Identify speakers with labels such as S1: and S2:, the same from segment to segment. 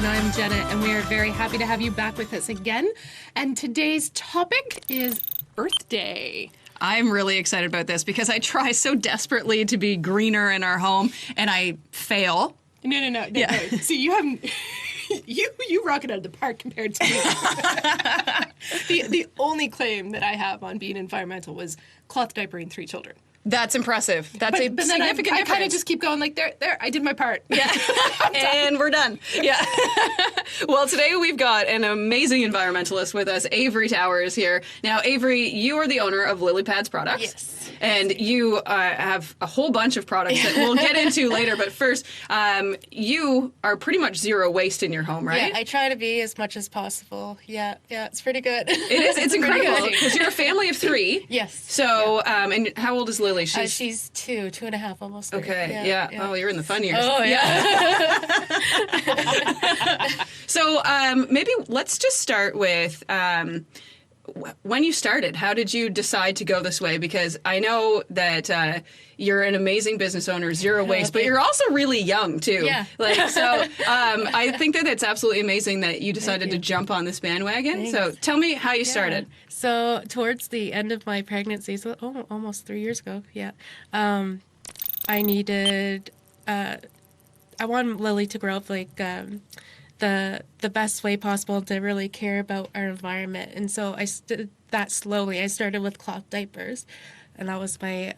S1: I'm Jenna, and we are very happy to have you back with us again. And today's topic is Earth Day.
S2: I'm really excited about this because I try so desperately to be greener in our home, and I fail.
S1: No. So you haven't... You rock it out of the park compared to me. The only claim that I have on being environmental was cloth diapering 3 children.
S2: That's impressive. That's a significant difference.
S1: I kind of just keep going like, there, I did my part.
S2: Yeah. And we're done. Yeah. Well, today we've got an amazing environmentalist with us. Avery Tower is here. Now, Avery, you are the owner of Lily Pads Products.
S1: Yes.
S2: And you have a whole bunch of products that we'll get into later. But first, you are pretty much zero waste in your home, right?
S3: Yeah, I try to be as much as possible. Yeah, it's pretty good.
S2: It is. It's incredible because you're a family of 3.
S3: Yes.
S2: So, and how old is Lily?
S3: She's 2.5, almost 3.
S2: Okay, yeah. Oh, you're in the fun years.
S3: Oh, yeah.
S2: So maybe let's just start with when you started. How did you decide to go this way? Because I know that you're an amazing business owner, zero waste, but you're also really young too.
S3: Yeah.
S2: I think that it's absolutely amazing that you decided to jump on this bandwagon.
S3: Thanks.
S2: So tell me how you started.
S3: So towards the end of my pregnancy, so almost 3 years ago, I needed, I wanted Lily to grow up like the best way possible to really care about our environment. And so I did that slowly. I started with cloth diapers, and that was my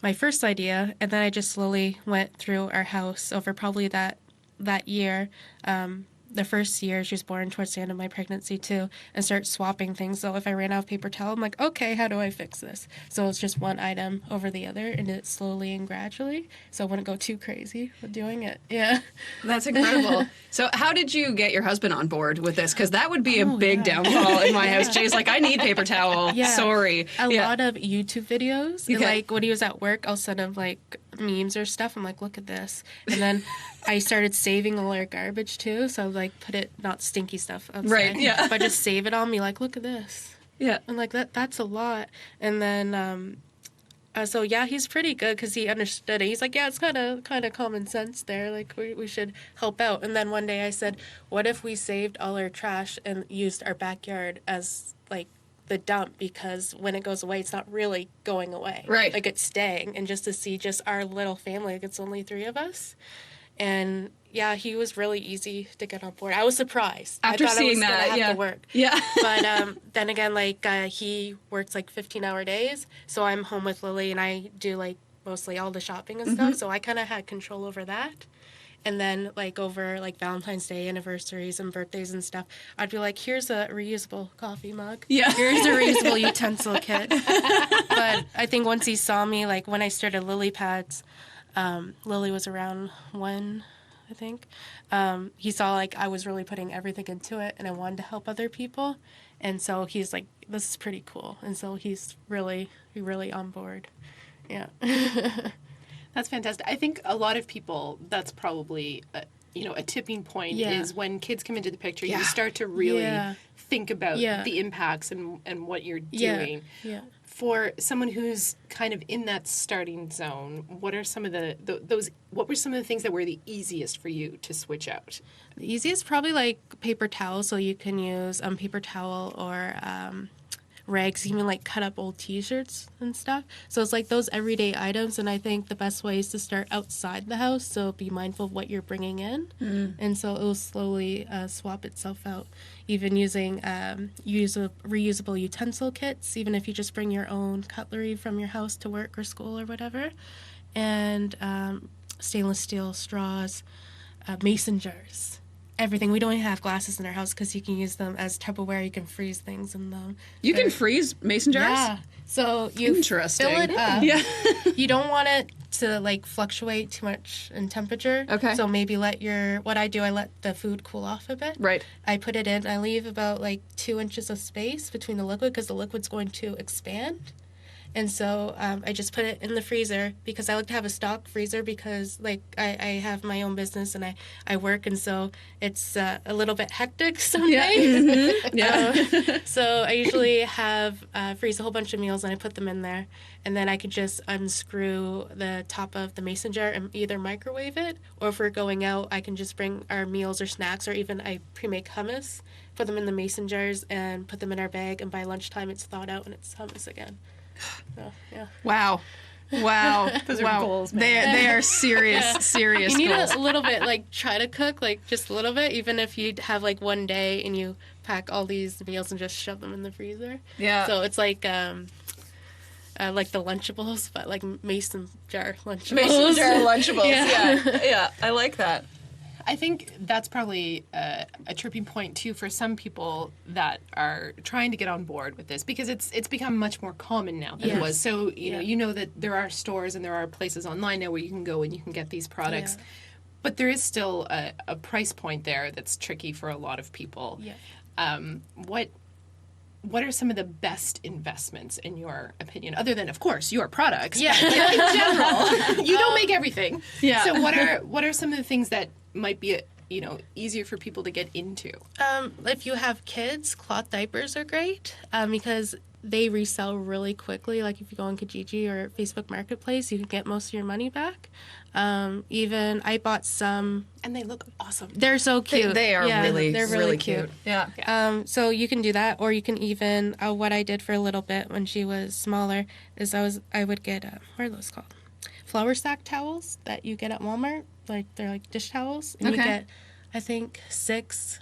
S3: my first idea. And then I just slowly went through our house over probably that year. The first year, she was born towards the end of my pregnancy too, and start swapping things. So if I ran out of paper towel, I'm like, okay, how do I fix this? So it's just one item over the other, and it's slowly and gradually. So I wouldn't go too crazy with doing it. Yeah.
S2: That's incredible. So how did you get your husband on board with this? Because that would be a big downfall in my house. Jay's like, I need paper towel.
S3: Yeah.
S2: Sorry.
S3: A lot of YouTube videos.
S2: Okay.
S3: And, like, when he was at work, I'll send him, like, memes or stuff. I'm like, look at this. And then I started saving all our garbage, too. So, like, put it, not stinky stuff outside.
S2: Right, yeah.
S3: But just save it on me, like, look at this.
S2: Yeah.
S3: And, like, that's a lot. And then, so, yeah, he's pretty good because he understood it. He's like, yeah, it's kind of common sense there. Like, we should help out. And then one day I said, what if we saved all our trash and used our backyard as, like, the dump, because when it goes away, it's not really going away.
S2: Right.
S3: Like, it's staying. And just to see just our little family, like, it's only 3 of us. And, yeah, he was really easy to get on board. I was surprised.
S2: After
S3: I thought
S2: seeing
S3: I was
S2: that,
S3: gonna have to work.
S2: Yeah.
S3: But then again, like, he works, like, 15-hour days. So I'm home with Lily, and I do, like, mostly all the shopping and stuff. So I kind of had control over that. And then, like, over, like, Valentine's Day, anniversaries, and birthdays and stuff, I'd be like, here's a reusable coffee mug.
S2: Yeah.
S3: Here's a reusable utensil kit. But I think once he saw me, like, when I started Lily Pads, Lily was around 1, I think. He saw, like, I was really putting everything into it, and I wanted to help other people. And so he's like, this is pretty cool. And so he's really on board. Yeah.
S1: That's fantastic. I think a lot of people, that's probably a tipping point is when kids come into the picture. You start to really think about the impacts and what you're doing.
S3: Yeah.
S1: For someone who's kind of in that starting zone, what are some of what were some of the things that were the easiest for you to switch out?
S3: The easiest probably like paper towel, so you can use paper towel or rags, even like cut up old t-shirts and stuff. So it's like those everyday items, and I think the best way is to start outside the house, so be mindful of what you're bringing in. And so it will slowly swap itself out. Even using reusable utensil kits, even if you just bring your own cutlery from your house to work or school or whatever. And stainless steel straws, mason jars. Everything. We don't even have glasses in our house because you can use them as Tupperware. You can freeze things in them.
S2: You can freeze mason jars?
S3: Yeah. So you
S2: Interesting.
S3: fill it up.
S2: Yeah.
S3: You don't want it to, like, fluctuate too much in temperature.
S2: Okay.
S3: So maybe what I do, I let the food cool off a bit.
S2: Right.
S3: I put it in. I leave about, like, 2 inches of space between the liquid because the liquid's going to expand. And so I just put it in the freezer because I like to have a stock freezer because like I have my own business and I work, and so it's a little bit hectic some days. So I usually have freeze a whole bunch of meals and I put them in there, and then I could just unscrew the top of the mason jar and either microwave it, or if we're going out, I can just bring our meals or snacks, or even I pre-make hummus, put them in the mason jars and put them in our bag, and by lunchtime it's thawed out and it's hummus again. So, yeah.
S2: Wow. Those are goals, man. They are serious
S3: You need
S2: goals.
S3: a little bit, like, try to cook, like, just a little bit, even if you have, like, one day and you pack all these meals and just shove them in the freezer.
S2: Yeah.
S3: So it's like the Lunchables, but, like, mason jar Lunchables.
S2: Mason jar Lunchables. Yeah. I like that.
S1: I think that's probably a tripping point too for some people that are trying to get on board with this, because it's become much more common now than it was. So you know that there are stores and there are places online now where you can go and you can get these products, but there is still a price point there that's tricky for a lot of people. What are some of the best investments in your opinion, other than, of course, your products?
S3: Yeah.
S1: But in general, you don't make everything.
S2: Yeah.
S1: So what are some of the things that might be easier for people to get into?
S3: If you have kids, cloth diapers are great because they resell really quickly. Like if you go on Kijiji or Facebook Marketplace, you can get most of your money back. Even I bought some,
S1: And they look awesome.
S3: they're so cute.
S2: They are
S3: they're
S2: really cute. Yeah.
S3: So you can do that, or you can even what I did for a little bit when she was smaller is I would get what are those called? Flour sack towels that you get at Walmart. Like they're like dish towels, and you get, I think, 6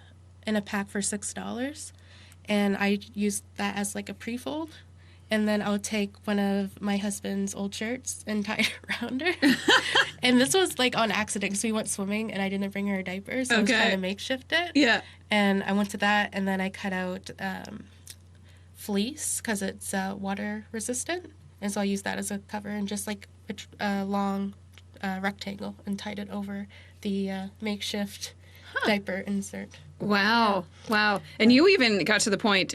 S3: in a pack for $6, and I use that as like a pre-fold, and then I'll take one of my husband's old shirts and tie it around her. And this was like on accident because we went swimming and I didn't bring her a diaper, so I was trying to makeshift it.
S2: Yeah. And
S3: I went to that, and then I cut out fleece because it's water resistant, and so I used that as a cover and just like a long rectangle and tied it over the makeshift diaper insert.
S2: Wow. And you even got to the point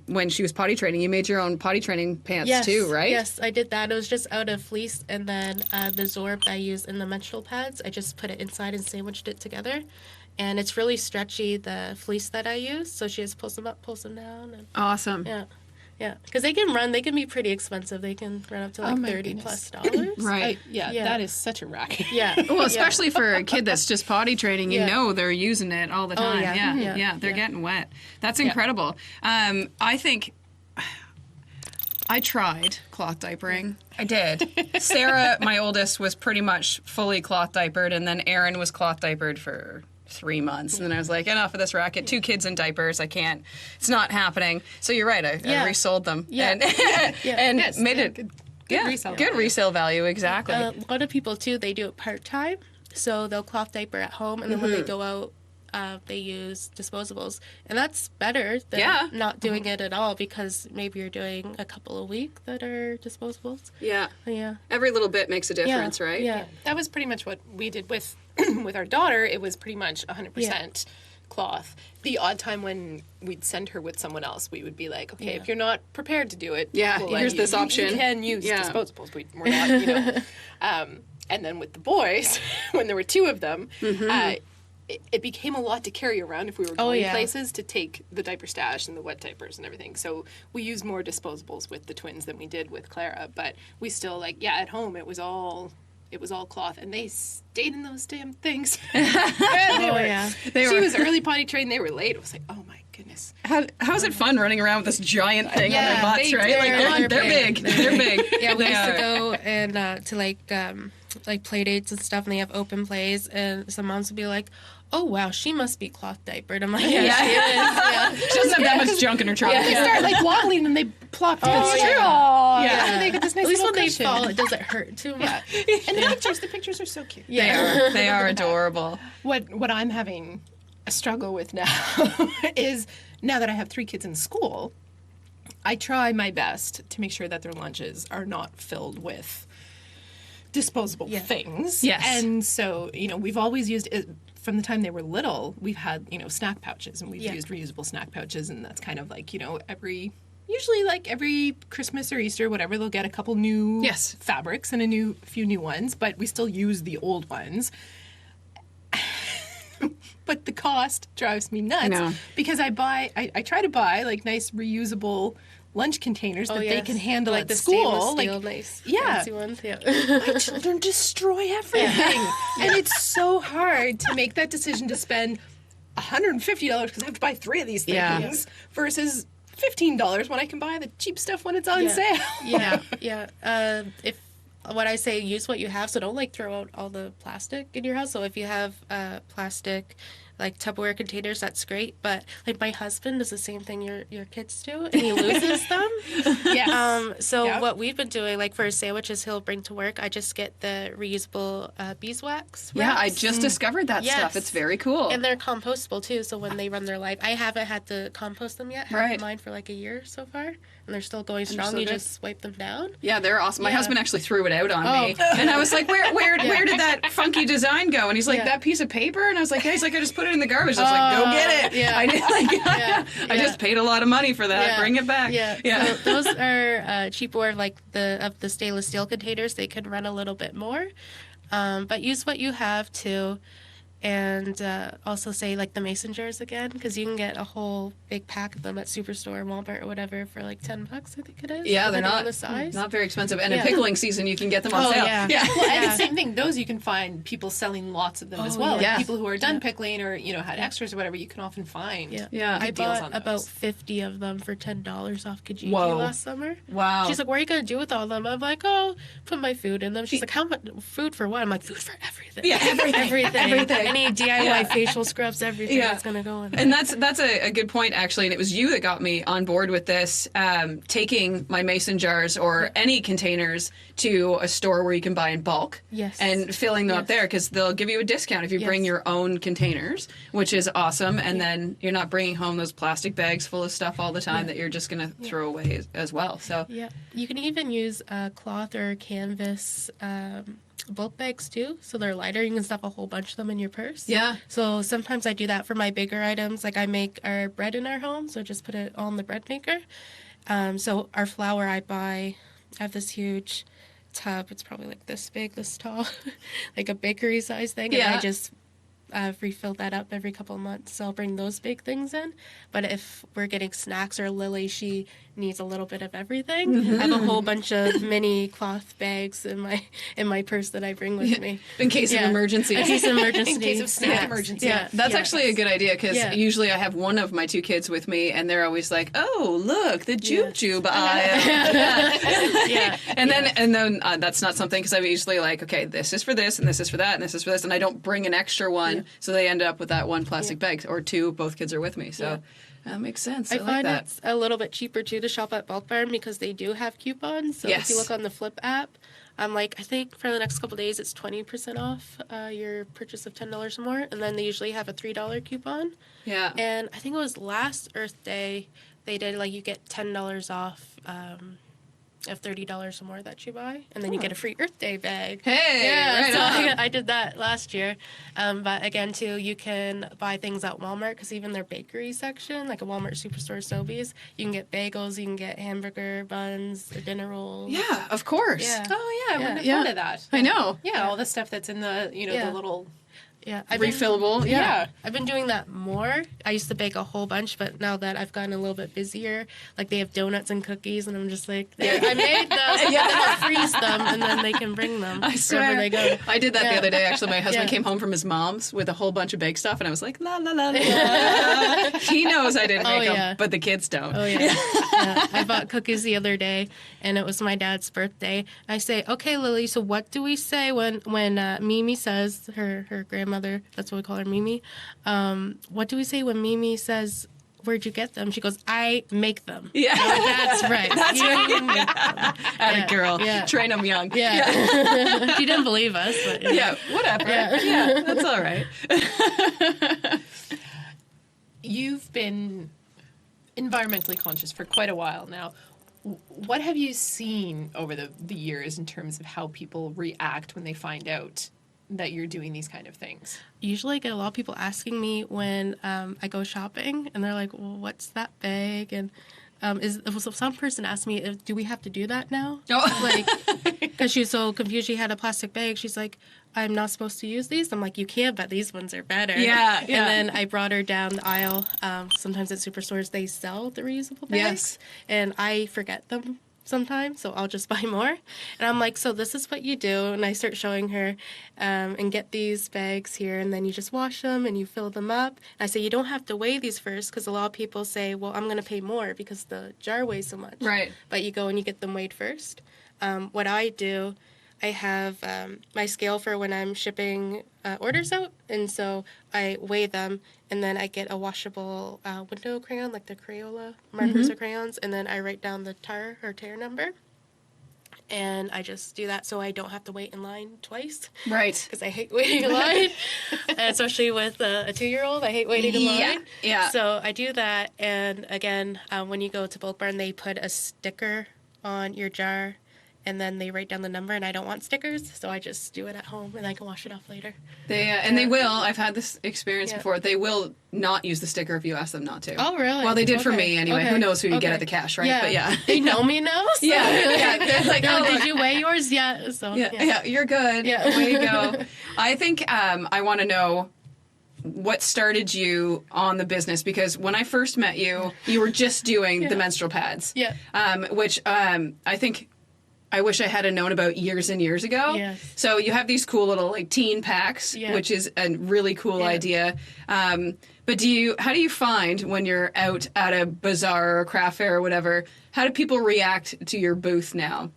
S2: when she was potty training, you made your own potty training pants too, right?
S3: Yes, I did that. It was just out of fleece, and then the Zorb that I use in the menstrual pads, I just put it inside and sandwiched it together. And it's really stretchy, the fleece that I use, so she just pulls them up, pulls them down. And,
S2: awesome.
S3: Yeah, because they can be pretty expensive. They can run up to like $30+.
S2: Right.
S1: That is such a racket.
S3: Yeah.
S2: Well, especially for a kid that's just potty training, you know they're using it all the time. They're getting wet. That's incredible. I think I tried cloth diapering. I did. Sarah, my oldest, was pretty much fully cloth diapered, and then Aaron was cloth diapered for 3 months, and then I was like, enough of this racket. 2 kids in diapers, I can't. It's not happening. So you're right. I resold them and made it good resale value. Exactly.
S3: A lot of people too, they do it part-time, so they'll cloth diaper at home, and then when they go out, they use disposables, and that's better than not doing it at all, because maybe you're doing a couple a week that are disposables.
S2: Yeah. Every little bit makes a difference, right?
S3: Yeah.
S1: That was pretty much what we did with with our daughter. It was pretty much 100% cloth. The odd time when we'd send her with someone else, we would be like, okay, if you're not prepared to do it, we'll
S2: here's this option.
S1: You can use disposables. We're not, and then with the boys, when there were 2 of them, it became a lot to carry around if we were going places to take the diaper stash and the wet diapers and everything. So we used more disposables with the twins than we did with Clara, but we still at home it was all cloth, and they stayed in those damn things. She was early potty trained. They were late. It was like, oh my goodness.
S2: How's it fun running around with this giant thing on their butts, right? They're big. They're big.
S3: Yeah, we used to go and to like play dates and stuff, and they have open plays, and some moms would be like, oh wow, she must be cloth diapered. I'm like, she is. Yeah.
S2: She doesn't have that much junk in her trunk.
S1: They start plop and they plop down. They get this nice
S3: At least when they
S1: cushion.
S3: fall, it doesn't hurt too much.
S1: And the pictures are so cute.
S2: They are adorable.
S1: What I'm having a struggle with now is, now that I have 3 kids in school, I try my best to make sure that their lunches are not filled with disposable things.
S2: Yes.
S1: And so, we've always used it. From the time they were little, we've had, snack pouches, and we've used reusable snack pouches, and that's kind of like, every usually like every Christmas or Easter, whatever, they'll get a couple new fabrics and a few new ones, but we still use the old ones. But the cost drives me nuts because I try to buy like nice reusable lunch containers that they can handle
S3: like
S1: at
S3: the
S1: school.
S3: Like nice fancy ones. Yeah.
S1: My children destroy everything. And it's so hard to make that decision to spend $150 because I have to buy 3 of these things versus $15 when I can buy the cheap stuff when it's on sale.
S3: If what I say, use what you have, so don't like throw out all the plastic in your house. So if you have plastic like Tupperware containers, that's great. But like my husband does the same thing your kids do, and he loses them. What we've been doing, like for his sandwiches, he'll bring to work. I just get the reusable beeswax wraps.
S2: Yeah, I just discovered that stuff. It's very cool,
S3: and they're compostable too. So when they run their life, I haven't had to compost them yet. I've had mine for like a year so far, and they're still going strong. You just wipe them down.
S2: Yeah, they're awesome. My husband actually threw it out on me, and I was like, "Where did that funky design go?" And he's like, "That piece of paper." And I was like, "Yeah." He's like, "I just put it in the garbage." I was like, "Go get it."
S3: Yeah.
S2: I did. I just paid a lot of money for that. Bring it back.
S3: So those are cheaper. Like the stainless steel containers, they can run a little bit more, but use what you have too. And also say like the mason jars again, because you can get a whole big pack of them at Superstore, Walmart, or whatever for like $10, I think it is.
S2: Yeah, they're not
S3: the size.
S2: Not very expensive. And in pickling season, you can get them on sale.
S1: Well, and the same thing. Those you can find people selling lots of them as well. Like people who are done pickling or had extras or whatever. You can often find.
S3: I bought about 50 of them for $10 off Kijiji last summer.
S2: Wow.
S3: She's like, "What are you gonna do with all of them?" I'm like, "Oh, put my food in them." She's like, "How much food for what?" I'm like, "Food for everything."
S2: Yeah, everything.
S3: Any DIY facial scrubs, everything that's going to go in there.
S2: And that's a good point, actually. And it was you that got me on board with this, taking my mason jars or any containers to a store where you can buy in bulk and filling them up there, because they'll give you a discount if you bring your own containers, which is awesome. And then you're not bringing home those plastic bags full of stuff all the time that you're just going to throw away as well. So
S3: you can even use cloth or canvas bulk bags too, so they're lighter. You can stuff a whole bunch of them in your purse. So sometimes I do that for my bigger items. Like I make our bread in our home, so just put it all in the bread maker. So our flour I have this huge tub. It's probably like this big, this tall, like a bakery size thing. And I just refill that up every couple of months. So I'll bring those big things in. But if we're getting snacks, or Lily, she needs a little bit of everything. I have a whole bunch of mini cloth bags in my purse that I bring with me.
S2: In case of emergency.
S3: In case of emergency.
S1: In case of snack emergency.
S2: That's actually a good idea, because usually I have one of my 2 kids with me, and they're always like, "Oh, look, the jube aisle." And then that's not something, because I'm usually like, "Okay, this is for this, and this is for that, and this is for this," and I don't bring an extra one, so they end up with that one plastic bag, or 2. Both kids are with me, so. That makes sense. I like
S3: find
S2: that.
S3: It's a little bit cheaper too to shop at Bulk Barn, because they do have coupons. So if you look on the Flip app, I think for the next couple of days it's 20% off your purchase of $10 or more, and then they usually have a $3 coupon.
S2: Yeah.
S3: And I think it was last Earth Day they did you get $10 off of $30 or more that you buy, and then you get a free Earth Day bag.
S2: Hey,
S3: so I did that last year. But again, too, you can buy things at Walmart, because even their bakery section, like a Walmart Superstore Sobeys, you can get bagels, you can get hamburger buns, or dinner rolls.
S2: Yeah, of course.
S3: Yeah.
S1: Oh yeah, I wouldn't have thought of that.
S2: I know.
S1: Yeah, all the stuff that's in the the little.
S2: Refillable.
S3: I've been doing that more. I used to bake a whole bunch, but now that I've gotten a little bit busier, like they have donuts and cookies, and I'm just like, I made those, and then I'll freeze them, and then they can bring them wherever they go.
S2: I did that the other day, actually. My husband came home from his mom's with a whole bunch of bake stuff, and I was like, la, la, la, la. He knows I didn't make them, but the kids don't.
S3: I bought cookies the other day, and it was my dad's birthday. I say, "Okay, Lily, so what do we say when Mimi says," her grandmother, that's what we call her, Mimi, what do we say when Mimi says, "Where'd you get them?" She goes, "I make them."
S2: Yeah.
S3: Like, that's right.
S2: That's right. Atta girl. Train them young.
S3: She didn't believe us. But,
S2: whatever. Yeah, that's all right.
S1: You've been environmentally conscious for quite a while now. What have you seen over the years in terms of how people react when they find out that you're doing these kind of things?
S3: Usually I get a lot of people asking me when I go shopping, and they're like, "Well, what's that bag?" And some person asked me, do we have to do that now?
S2: Oh.
S3: Like, because she was so confused. She had a plastic bag. She's like, I'm not supposed to use these? I'm like, you can, but these ones are better.
S2: Yeah.
S3: And then I brought her down the aisle. Sometimes at superstores, they sell the reusable bags.
S2: Yes.
S3: And I forget them sometimes, so I'll just buy more. And I'm like, so this is what you do. And I start showing her and get these bags here, and then you just wash them and you fill them up. And I say, you don't have to weigh these first, because a lot of people say, well, I'm going to pay more because the jar weighs so much.
S2: Right.
S3: But you go and you get them weighed first. What I do, I have my scale for when I'm shipping orders out, and so I weigh them, and then I get a washable window crayon, like the Crayola markers or crayons, and then I write down the tar or tear number, and I just do that so I don't have to wait in line twice.
S2: Right.
S3: Because I hate waiting in line, and especially with a 2-year-old, I hate waiting in line.
S2: Yeah.
S3: So I do that, and again, when you go to Bulk Barn, they put a sticker on your jar, and then they write down the number, and I don't want stickers, so I just do it at home, and I can wash it off later.
S2: They will. I've had this experience before. They will not use the sticker if you ask them not to.
S3: Oh, really?
S2: Well, they did for me anyway. Who knows who you get at the cash, right?
S3: Yeah.
S2: But yeah.
S3: They know me now. So.
S2: Yeah. They're like,
S3: oh, did you weigh yours? Yeah. So,
S2: yeah, you're good.
S3: Yeah.
S2: Way to go. I think I want to know what started you on the business, because when I first met you, you were just doing the menstrual pads.
S3: Yeah.
S2: Which I think I wish I had known about years and years ago.
S3: Yes.
S2: So you have these cool little like teen packs, which is a really cool idea. But how do you find when you're out at a bazaar or a craft fair or whatever, how do people react to your booth now?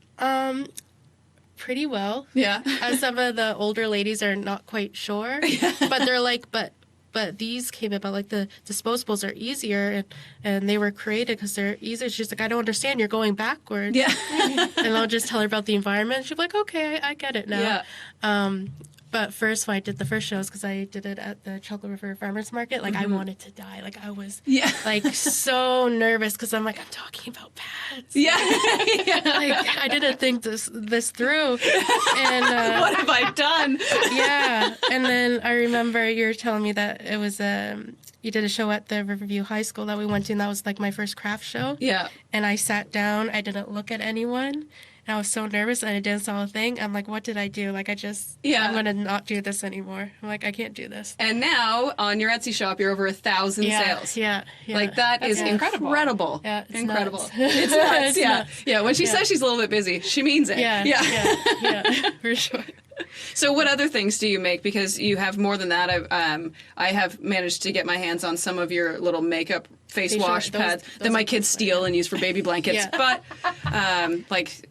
S3: Pretty well.
S2: Yeah.
S3: Some of the older ladies are not quite sure, but they're like, but these came about, like the disposables are easier, and they were created because they're easier. She's like, I don't understand, you're going backwards.
S2: Yeah.
S3: And I'll just tell her about the environment. She'll be like, okay, I get it now.
S2: Yeah.
S3: But first, when I did the first shows, because I did it at the Chocolate River Farmers Market, like I wanted to die. Like I was like so nervous, because I'm like, I'm talking about pads.
S2: Yeah.
S3: Like I didn't think this through. And
S2: what have I done?
S3: Yeah. And then I remember you were telling me that it was you did a show at the Riverview High School that we went to, and that was like my first craft show.
S2: Yeah.
S3: And I sat down. I didn't look at anyone. And I was so nervous, and I didn't saw a thing. I'm like, what did I do? Like, I'm going to not do this anymore. I'm like, I can't do this.
S2: And now, on your Etsy shop, you're over 1,000 sales.
S3: Yeah.
S2: Like, that's incredible.
S3: Yeah, it's
S2: incredible.
S3: Nuts.
S2: It's nuts,
S3: It's nuts.
S2: Yeah, when she says she's a little bit busy, she means it.
S3: Yeah, for sure.
S2: So what other things do you make? Because you have more than that. I have managed to get my hands on some of your little makeup face wash pads that my kids steal and use for baby blankets. But like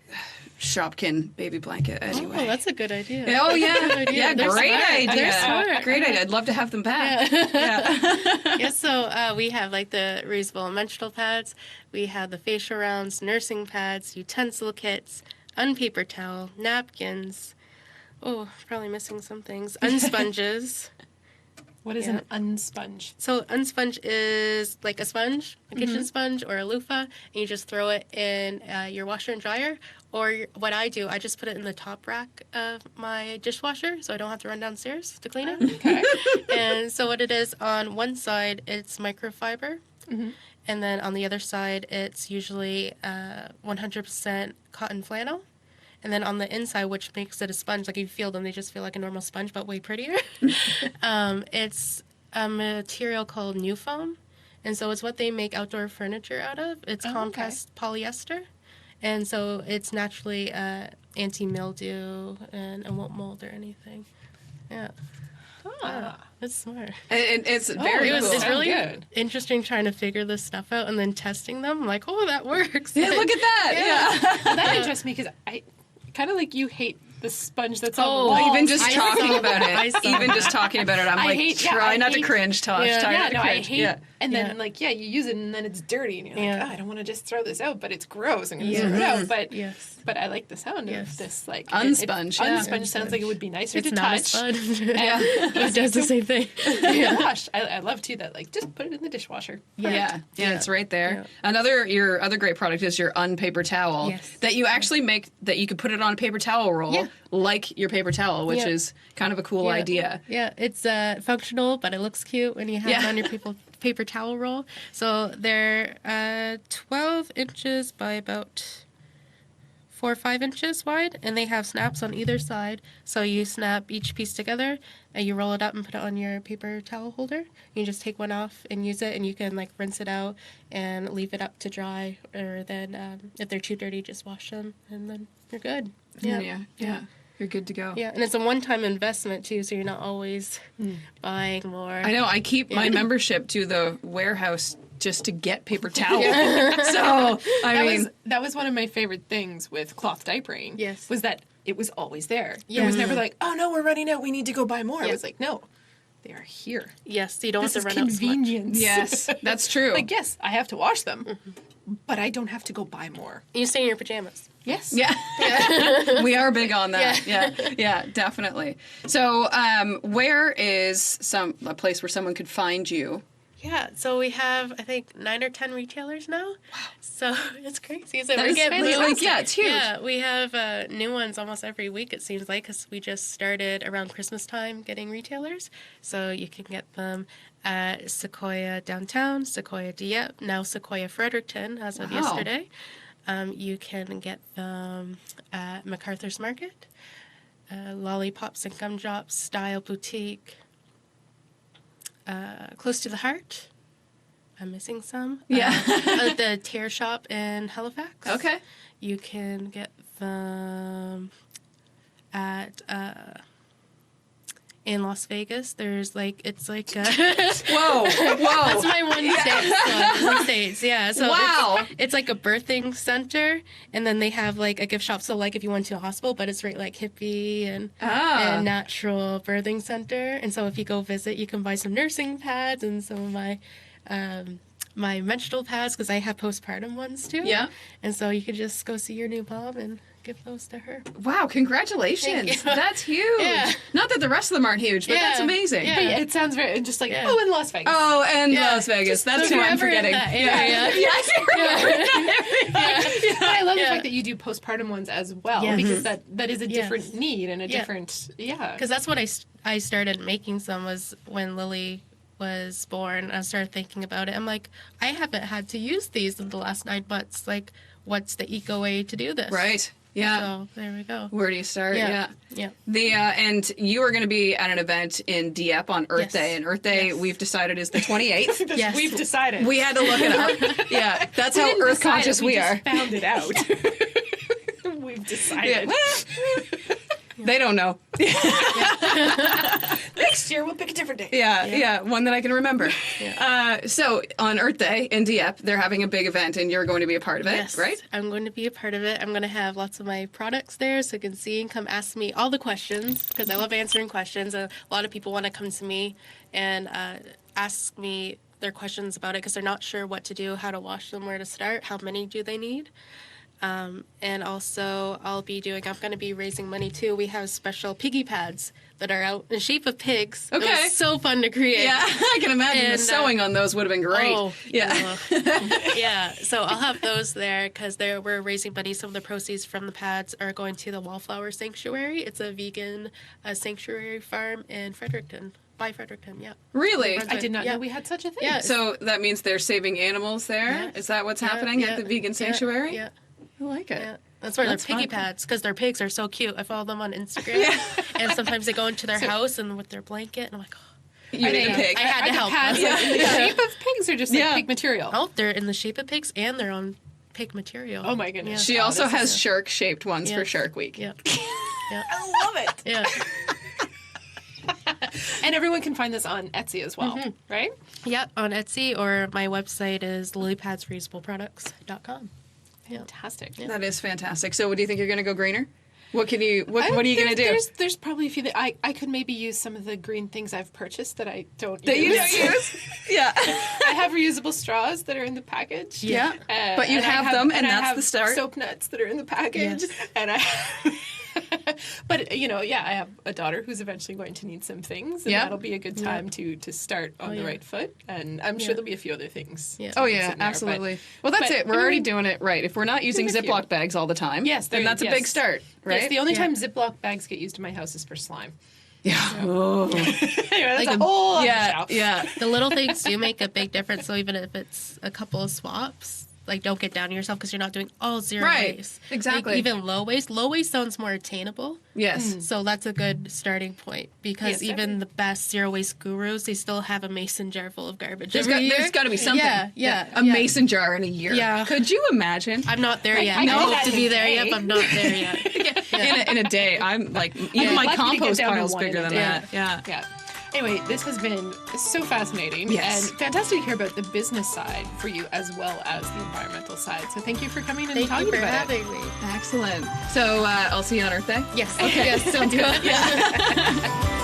S2: Shopkin baby blanket anyway.
S3: Oh, that's a good idea.
S2: Oh yeah, yeah, great idea.
S3: They're smart.
S2: Great idea. I'd love to have them back. Yeah.
S3: So we have like the reusable menstrual pads. We have the facial rounds, nursing pads, utensil kits, unpaper towel, napkins. Oh, probably missing some things. Unsponges.
S1: What is an unsponge?
S3: So unsponge is like a sponge, a kitchen sponge or a loofah, and you just throw it in your washer and dryer. Or what I do, I just put it in the top rack of my dishwasher, so I don't have to run downstairs to clean it.
S1: Okay.
S3: And so what it is, on one side, it's microfiber. And then on the other side, it's usually 100% cotton flannel. And then on the inside, which makes it a sponge, like you feel them, they just feel like a normal sponge, but way prettier. It's a material called new foam. And so it's what they make outdoor furniture out of. It's compressed polyester. And so it's naturally anti-mildew and it won't mold or anything. Yeah. It's smart.
S2: It's very cool.
S3: It's really
S1: good.
S3: interesting trying to figure this stuff out and then testing them. I'm like, oh, that works.
S2: Yeah, look at that. Yeah.
S1: Well, that interests me because I kind of like you hate the sponge that's on the
S2: Oh,
S1: wall.
S2: even just talking about it. Even just talking about it, I'm like, try not to cringe, Tosh. Try not to cringe.
S1: I hate. And then you use it and then it's dirty and you're like, I don't want to just throw this out, but it's gross. I'm going to throw it out. But but I like the sound of this like
S2: unsponge.
S1: Unsponge sounds like it would be nicer to
S3: It's not
S1: touch.
S3: a sponge. It does the same thing.
S1: Gosh, I love too that like just put it in the dishwasher.
S2: Yeah, it's right there. Your other great product is your unpaper towel that you actually make that you could put it on a paper towel roll like your paper towel, which is kind of a cool idea.
S3: Yeah, it's functional, but it looks cute when you have it on your paper towel roll. So they're 12 inches by about 4 or 5 inches wide, and they have snaps on either side. So you snap each piece together, and you roll it up and put it on your paper towel holder. You just take one off and use it, and you can like rinse it out and leave it up to dry. Or then if they're too dirty, just wash them, and then you're good.
S2: Yeah. You're good to go.
S3: Yeah, and it's a one-time investment too, so you're not always buying more.
S2: I know. I keep my membership to the warehouse just to get paper towel. So, I mean...
S1: That was one of my favorite things with cloth diapering.
S3: Yes.
S1: Was that it was always there.
S3: Yeah.
S1: It was never like, oh no, we're running out, we need to go buy more. It was like, no, they are here.
S3: Yes, you don't
S1: This
S3: have to
S1: is
S3: run out so much.
S1: convenience.
S2: Yes, that's true.
S1: Like, yes, I have to wash them, but I don't have to go buy more.
S3: You stay in your pajamas.
S1: Yes.
S2: Yeah. We are big on that. Yeah, definitely. So, where is a place where someone could find you?
S3: Yeah, so we have, I think, 9 or 10 retailers now. Wow. So it's crazy. So
S2: That is fantastic. Yeah, it's huge.
S3: Yeah, we have new ones almost every week, it seems like, because we just started around Christmas time getting retailers. So you can get them at Sequoia Downtown, Sequoia Dieppe, now Sequoia Fredericton as of yesterday. You can get them at MacArthur's Market, Lollipops and Gum Drops, Style Boutique, Close to the Heart. I'm missing some.
S2: Yeah.
S3: The Tear Shop in Halifax.
S2: Okay.
S3: You can get them at in Las Vegas. There's it's like
S2: Whoa.
S3: that's my one state in the States. Yeah. So
S2: Wow.
S3: it's like a birthing center, and then they have like a gift shop. So like if you went to a hospital, but it's right like hippie and natural birthing center. And so if you go visit, you can buy some nursing pads and some of my my menstrual pads, because I have postpartum ones too.
S2: Yeah.
S3: And so you could just go see your new mom and give those to her.
S2: Wow, congratulations.
S3: Thank you.
S2: That's huge.
S3: Yeah.
S2: Not that the rest of them aren't huge, but that's amazing.
S3: Yeah.
S1: But yeah, it sounds very just like, oh, in Las Vegas.
S2: Oh, and Las Vegas. That's who I'm forgetting.
S3: That area.
S1: But I love the fact that you do postpartum ones as well, because that is a different need and a different,
S3: Because that's what I started making some was when Lily was born. I started thinking about it. I'm like, I haven't had to use these in the last 9 months. Like, what's the eco way to do this?
S2: Right. Yeah.
S3: So there we go.
S2: Where do you start?
S3: Yeah.
S2: The and you are going to be at an event in Dieppe on Earth Day, and Earth Day we've decided is the 28th.
S3: Yes.
S1: We've decided.
S2: We had to look it up. Yeah, that's how Earth conscious we are.
S1: Found it out. We've decided.
S2: They don't know.
S1: Next year we'll pick a different day.
S2: Yeah, one that I can remember.
S3: Yeah.
S2: So on Earth Day in Dieppe, they're having a big event, and you're going to be a part of it,
S3: Yes,
S2: right?
S3: I'm going to be a part of it. I'm going to have lots of my products there, so you can see and come ask me all the questions, because I love answering questions. A lot of people want to come to me and ask me their questions about it, because they're not sure what to do, how to wash them, where to start, how many do they need. And also, I'm going to be raising money too. We have special piggy pads that are out in the shape of pigs.
S2: Okay.
S3: It was so fun to create.
S2: Yeah, I can imagine the sewing on those would have been great.
S3: Oh,
S2: yeah.
S3: Yeah, so I'll have those there because we're raising money. Some of the proceeds from the pads are going to the Wallflower Sanctuary. It's a vegan sanctuary farm in Fredericton. By Fredericton, yeah.
S2: Really?
S1: I did not know we had such a thing.
S3: Yeah.
S2: So that means they're saving animals there?
S3: Yeah.
S2: Is that what's happening at the vegan sanctuary?
S3: Yeah.
S2: I like it.
S3: Yeah. That's why they're piggy
S2: fun.
S3: pads, because their pigs are so cute. I follow them on Instagram, and sometimes they go into their house and with their blanket, and I'm like, oh.
S2: You need a pig.
S3: I had to help
S1: Pads
S3: them.
S1: like in the shape of pigs or just like pig material?
S3: Oh, they're in the shape of pigs, and they're on pig material.
S1: Oh my goodness.
S2: She also has shark-shaped ones for Shark Week.
S3: Yeah. Yeah.
S1: I love it.
S3: Yeah.
S1: And everyone can find this on Etsy as well, right?
S3: Yeah, on Etsy, or my website is lilypadsreusableproducts.com.
S1: Fantastic.
S2: That is fantastic. So, do you think you're going to go greener? What are you going to do?
S1: There's probably a few that I could maybe use some of the green things I've purchased that I don't
S2: That you
S1: use.
S2: don't use? Yeah.
S1: I have reusable straws that are in the package.
S2: Yeah. But you have them, and that's the start.
S1: Soap nuts that are in the package.
S3: Yes.
S1: And I but, I have a daughter who's eventually going to need some things, and that'll be a good time to start on the right foot. And I'm sure there'll be a few other things.
S3: Yeah.
S2: Oh, yeah, absolutely. Well, that's it. We're already doing it right. If we're not using Ziploc bags all the time, then that's a big start, right?
S1: Yes, the only time Ziploc bags get used in my house is for slime.
S2: Yeah. Oh.
S1: Anyway, that's a whole other show.
S3: Yeah. The little things do make a big difference. So even if it's a couple of swaps, like, don't get down on yourself because you're not doing all zero waste.
S2: Exactly.
S3: Like, even low waste. Low waste sounds more attainable.
S2: Yes.
S3: So that's a good starting point because even the best zero waste gurus, they still have a mason jar full of garbage.
S2: There's got to be something.
S3: Yeah.
S2: Mason jar in a year.
S3: Yeah.
S2: Could you imagine?
S3: I'm not there yet. I hope to be there yet, but I'm not there yet.
S2: In a day, I'm like, even my compost pile's
S1: one
S2: bigger
S1: in a
S2: than
S1: day.
S2: that.
S1: Yeah. Anyway, this has been so fascinating and fantastic to hear about the business side for you as well as the environmental side. So thank you for coming and talking about it.
S3: Thank you for having me.
S2: Excellent. So I'll see you on Earth Day?
S3: Yes.
S2: Okay.
S3: Yes, sounds good.
S2: Yeah.